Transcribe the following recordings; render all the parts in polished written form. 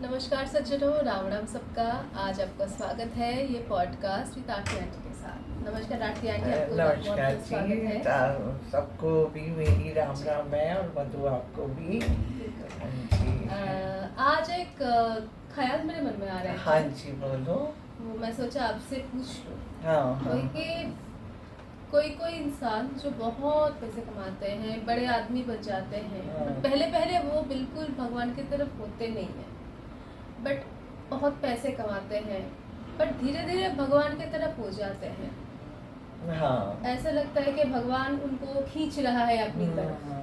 नमस्कार सज्जनों, राम राम सबका। आज आपका स्वागत है ये पॉडकास्ट विद आरती आंटी के साथ। नमस्कार आरती आंटी, आपको बहुत नमस्कार बहुत स्वागत जी। है। सबको भी मेरी राम राम है और मधु आपको भी। बिल्कुल। हाँ जी। आज एक ख्याल मेरे मन में आ रहे हाँ थे, जी बोलो। वो मैं सोचा आपसे पूछ लूं। हाँ हाँ कोई कि कोई कोई इंसान जो बहुत पैसे कमाते हैं, बड़े आदमी बन जाते हैं, हाँ। बट पहले पहले वो बिल्कुल भगवान की तरफ होते नहीं हैं, बट बहुत पैसे कमाते हैं, बट धीरे धीरे भगवान की तरफ हो जाते हैं। हाँ। ऐसा लगता है कि भगवान उनको खींच रहा है अपनी तरफ। हम्म।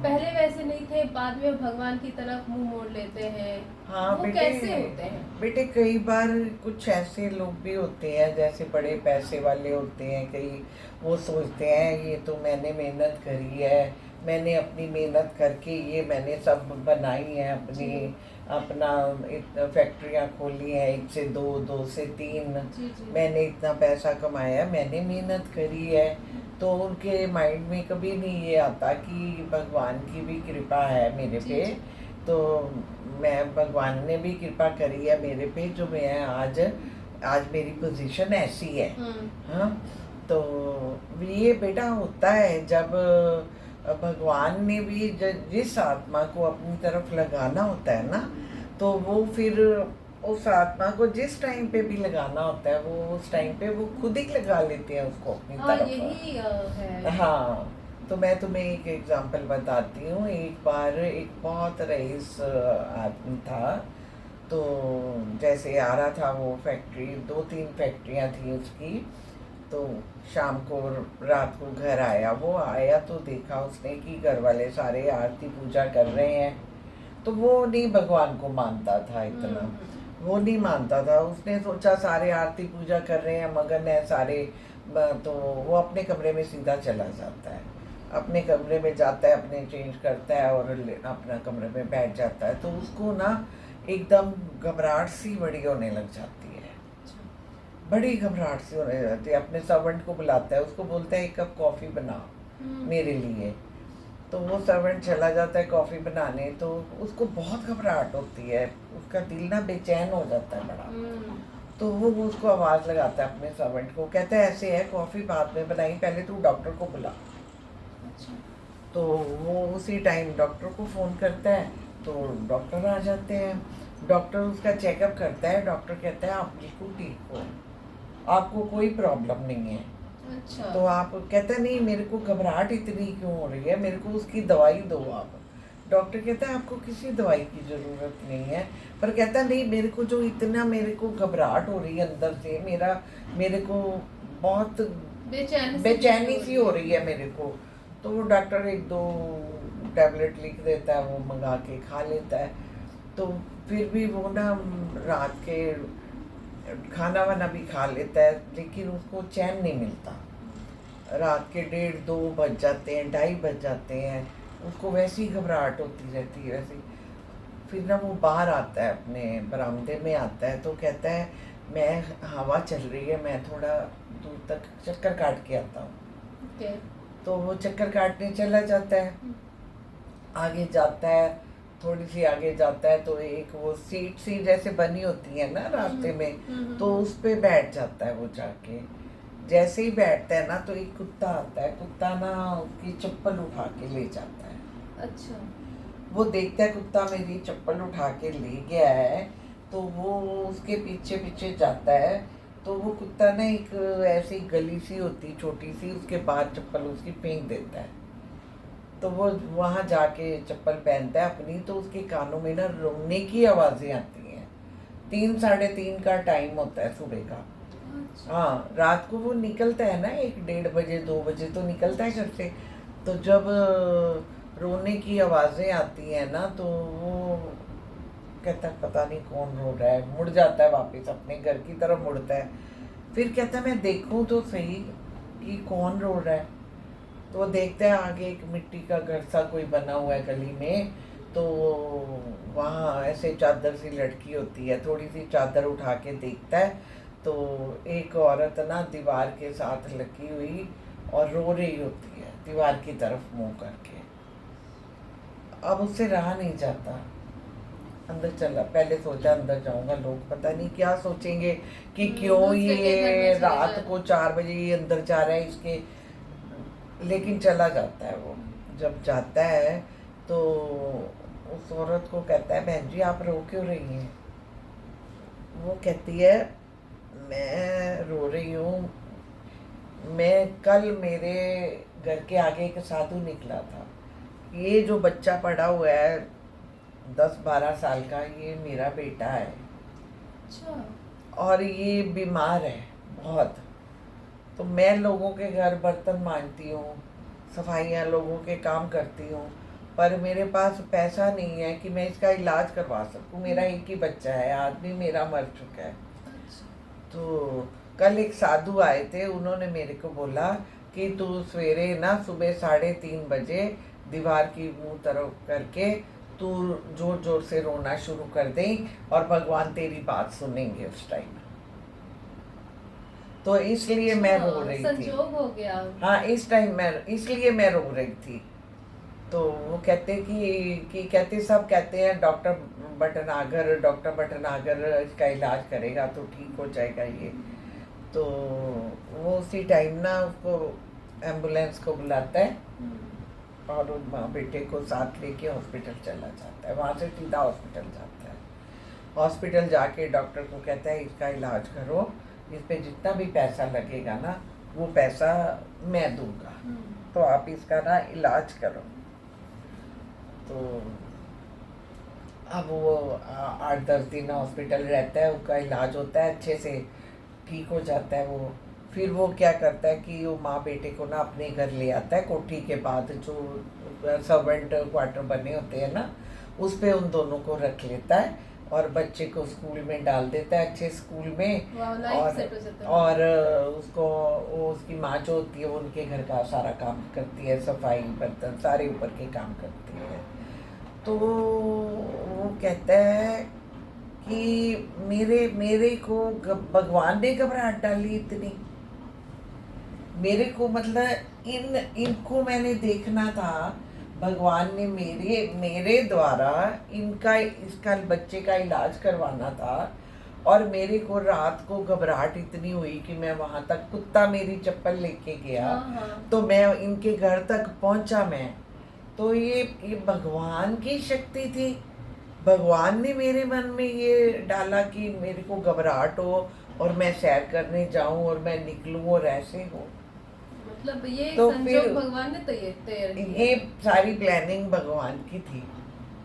पहले वैसे नहीं थे, बाद में भगवान की तरफ मुंह मोड़ लेते हैं। हाँ वो बेटे। कैसे होते हैं? बेटे कई बार कुछ ऐसे लोग भी होते हैं जैसे बड़े पैसे वाले होते हैं। कई वो सोचते हैं ये तो मैंने मेहनत करी है, मैंने अपनी मेहनत करके ये मैंने सब बनाई है अपनी जी अपना फैक्ट्रियाँ खोली हैं, 1 से 2, 2 से 3। जी जी मैंने इतना पैसा कमाया, मैंने मेहनत करी है। तो उनके माइंड में कभी नहीं ये आता कि भगवान की भी कृपा है मेरे जी पे। जी। तो मैं भगवान ने भी कृपा करी है मेरे पे, जो मैं आज आज मेरी पोजीशन ऐसी है। हाँ। तो ये बेटा होता है जब भगवान ने भी जिस आत्मा को अपनी तरफ लगाना होता है ना, तो वो फिर उस आत्मा को जिस टाइम पे भी लगाना होता है वो उस टाइम पे वो खुद ही लगा लेते हैं उसको अपनी हाँ, तरफ। यही है। हाँ। तो मैं तुम्हें एक एग्जांपल बताती हूँ। एक बार एक बहुत रईस आदमी था। तो जैसे आ रहा था वो फैक्ट्री, 2-3 फैक्ट्रियाँ थी उसकी। तो शाम को रात को घर आया। वो आया तो देखा उसने कि घर वाले सारे आरती पूजा कर रहे हैं। तो वो नहीं भगवान को मानता था इतना। वो नहीं मानता था। उसने सोचा सारे आरती पूजा कर रहे हैं, मगन है सारे। तो वो अपने कमरे में सीधा चला जाता है। अपने कमरे में जाता है, अपने चेंज करता है और अपना कमरे में बैठ जाता है। तो उसको ना एकदम घबराहट सी बड़ी होने लग जाती है। बड़ी घबराहट सी होने लग जाती है। अपने सर्वेंट को बुलाता है, उसको बोलता है 1 कप कॉफ़ी बना मेरे लिए। तो वो सर्वेंट चला जाता है कॉफ़ी बनाने। तो उसको बहुत घबराहट होती है, उसका दिल ना बेचैन हो जाता है बड़ा। तो वो उसको आवाज़ लगाता है अपने सर्वेंट को, कहता है ऐसे है कॉफ़ी बाद में बनाई, पहले तू डॉक्टर को बुला। अच्छा। तो वो उसी टाइम डॉक्टर को फ़ोन करता है। तो डॉक्टर आ जाते हैं। डॉक्टर उसका चेकअप करता है। डॉक्टर कहता है आप बिल्कुल ठीक हो, आपको कोई प्रॉब्लम नहीं है। अच्छा। तो आप कहते हैं नहीं मेरे को घबराहट इतनी क्यों हो रही है, मेरे को उसकी दवाई दो आप। डॉक्टर कहता है आपको किसी दवाई की ज़रूरत नहीं है। पर कहता है नहीं मेरे को जो इतना मेरे को घबराहट हो रही है अंदर से, मेरे को बहुत बेचैनी सी हो रही है मेरे को। तो वो डॉक्टर 1-2 टैबलेट लिख देता है, वो मंगा के खा लेता है। तो फिर भी वो ना रात के खाना वाना भी खा लेता है, लेकिन उसको चैन नहीं मिलता। रात के 1:30-2 बज जाते हैं, 2:30 बज जाते हैं। उसको वैसी घबराहट होती रहती है वैसी। फिर ना वो बाहर आता है, अपने बरामदे में आता है। तो कहता है मैं हवा चल रही है, मैं थोड़ा दूर तक चक्कर काट के आता हूँ। ओके। तो वो चक्कर काटने चला जाता है। आगे जाता है, थोड़ी सी आगे जाता है तो एक वो सीट सी जैसे बनी होती है ना रास्ते में, तो उस पे बैठ जाता है वो जाके। जैसे ही बैठता है ना तो एक कुत्ता आता है। कुत्ता ना उसकी चप्पल उठा के ले जाता है। अच्छा। वो देखता है कुत्ता मेरी चप्पल उठा के ले गया है। तो वो उसके पीछे पीछे जाता है। तो वो कुत्ता ना एक ऐसी गली सी होती छोटी सी, उसके बाहर चप्पल उसकी फेंक देता है। तो वो वहाँ जाके चप्पल पहनता है अपनी। तो उसके कानों में ना रोने की आवाज़ें आती हैं। 3-3:30 का टाइम होता है सुबह का। हाँ, रात को वो निकलता है ना 1-1:30 बजे 2 बजे तो निकलता है घर से। तो जब रोने की आवाज़ें आती हैं ना तो वो कहता है पता नहीं कौन रो रहा है। मुड़ जाता है वापस अपने घर की तरफ मुड़ता है। फिर कहता है मैं देखूं तो सही कि कौन रो रहा है। तो वो देखता है आगे एक मिट्टी का घर सा कोई बना हुआ है गली में। तो वहाँ ऐसे चादर सी लटकी होती है, थोड़ी सी चादर उठा के देखता है। तो एक औरत ना दीवार के साथ लगी हुई और रो रही होती है दीवार की तरफ मुंह करके। अब उससे रहा नहीं जाता। अंदर चला, पहले सोचा अंदर जाऊंगा, लोग पता नहीं क्या सोचेंगे कि क्यों दूसरे के घर में ये चले रात जा को 4 बजे ये अंदर जा रहा है इसके, लेकिन चला जाता है वो। जब जाता है तो उस औरत को कहता है, बहन जी आप रो क्यों रही हैं? वो कहती है, मैं रो रही हूँ, मैं कल मेरे घर के आगे एक साधु निकला था, ये जो बच्चा पड़ा हुआ है 10-12 साल का, ये मेरा बेटा है अच्छा। और ये बीमार है बहुत। तो मैं लोगों के घर बर्तन मांजती हूँ, सफाइयाँ लोगों के काम करती हूँ, पर मेरे पास पैसा नहीं है कि मैं इसका इलाज करवा सकूँ। मेरा एक ही बच्चा है, आदमी मेरा मर चुका है। अच्छा। तो कल एक साधु आए थे, उन्होंने मेरे को बोला कि तू सवेरे ना सुबह 3:30 बजे दीवार की मुंह तरफ करके तू जोर जोर से रोना शुरू कर दे और भगवान तेरी बात सुनेंगे उस टाइम। तो इसलिए मैं रो रही थी। संजोग हो गया। हाँ, इस टाइम मैं इसलिए मैं रो रही थी। तो वो कहते कि कहते सब कहते हैं डॉक्टर भटनागर इसका इलाज करेगा तो ठीक हो जाएगा ये। तो वो उसी टाइम ना उसको एम्बुलेंस को बुलाता है और उन माँ बेटे को साथ लेके हॉस्पिटल चला जाता है, वहाँ से सीधा हॉस्पिटल जाता है। हॉस्पिटल जाके डॉक्टर को कहता है इसका इलाज करो, इस पे जितना भी पैसा लगेगा ना वो पैसा मैं दूंगा, तो आप इसका ना इलाज करो। तो अब वो 8-10 दिन हॉस्पिटल रहता है, उसका इलाज होता है, अच्छे से ठीक हो जाता है वो। फिर वो क्या करता है कि वो माँ बेटे को ना अपने घर ले आता है, कोठी के बाद जो सर्वेंट क्वार्टर बने होते हैं ना, उस पे उन दोनों को रख लेता है और बच्चे को स्कूल में डाल देता है, अच्छे स्कूल में। और उसको वो उसकी माँ जो होती है वो उनके घर का सारा काम करती है, सफाई बर्तन सारे ऊपर के काम करती है। तो वो कहता है कि मेरे को भगवान ने घबराहट डाली इतनी, मेरे को मतलब इनको मैंने देखना था, भगवान ने मेरे द्वारा इसका बच्चे का इलाज करवाना था, और मेरे को रात को घबराहट इतनी हुई कि मैं वहाँ तक, कुत्ता मेरी चप्पल लेके गया। हाँ। तो मैं इनके घर तक पहुँचा मैं, तो ये भगवान की शक्ति थी। भगवान ने मेरे मन में ये डाला कि मेरे को घबराहट हो और मैं सैर करने जाऊं और मैं निकलूं और ऐसे हो। मतलब ये तो संजोग फिर भगवान ने तैयार किया। ये सारी प्लानिंग भगवान की थी।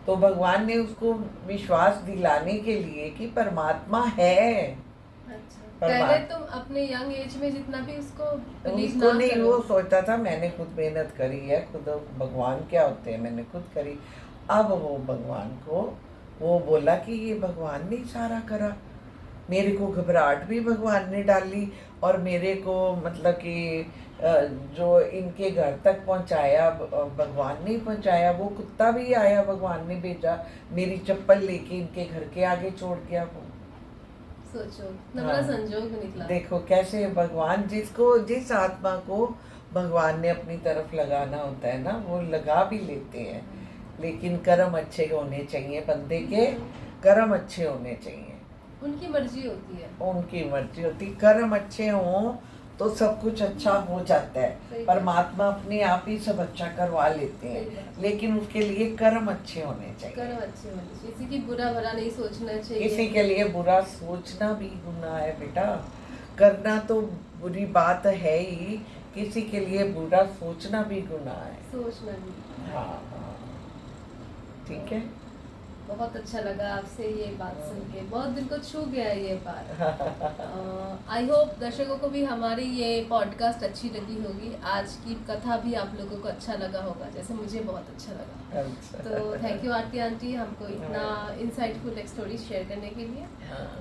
तो भगवान ने उसको विश्वास दिलाने के लिए कि परमात्मा है। अच्छा, पहले तुम अपने यंग एज में जितना भी उसको नहीं, वो सोचता था मैंने खुद मेहनत करी है, खुद भगवान क्या होते हैं मैंने खुद करी। अब वो भगवान को वो बोला कि ये भगवान ने सारा करा, मेरे को घबराहट भी भगवान ने डाली, और मेरे को मतलब कि जो इनके घर तक पहुंचाया भगवान ने पहुंचाया, वो कुत्ता भी आया भगवान ने भेजा, मेरी चप्पल लेके इनके घर के आगे छोड़ गया वो। सोचो बड़ा संजोग निकला। देखो कैसे भगवान जिस आत्मा को भगवान ने अपनी तरफ लगाना होता है ना, वो लगा भी लेते हैं, लेकिन कर्म अच्छे होने चाहिए, बंदे के कर्म अच्छे होने चाहिए। उनकी मर्जी होती है, उनकी मर्जी होती, कर्म अच्छे हों तो सब कुछ अच्छा हो जाता है। परमात्मा अपने आप ही सब अच्छा करवा लेते हैं, लेकिन उसके लिए कर्म अच्छे होने चाहिए। कर्म अच्छे होने चाहिए, किसी की बुरा भला नहीं सोचना चाहिए। किसी के लिए बुरा सोचना भी गुनाह है बेटा, करना तो बुरी बात है ही, किसी के लिए बुरा सोचना भी गुनाह है। सोचना भी। हाँ, ठीक है। बहुत अच्छा लगा आपसे ये बात सुन के, बहुत दिल को छू गया ये बात। आई होप दर्शकों को भी हमारी ये पॉडकास्ट अच्छी लगी होगी, आज की कथा भी आप लोगों को अच्छा लगा होगा, जैसे मुझे बहुत अच्छा लगा। तो थैंक यू आरती आंटी, हमको इतना इंसाइटफुल एक स्टोरी शेयर करने के लिए,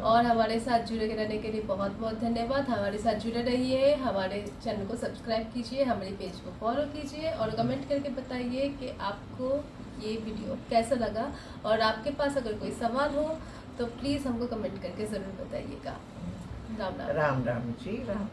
और हमारे साथ जुड़े रहने के लिए बहुत बहुत धन्यवाद। हमारे साथ जुड़े रहिए, हमारे चैनल को सब्सक्राइब कीजिए, हमारे पेज को फॉलो कीजिए, और कमेंट करके बताइए कि आपको ये वीडियो कैसा लगा, और आपके पास अगर कोई सवाल हो तो प्लीज़ हमको कमेंट करके ज़रूर बताइएगा। राम राम। राम राम जी, राम।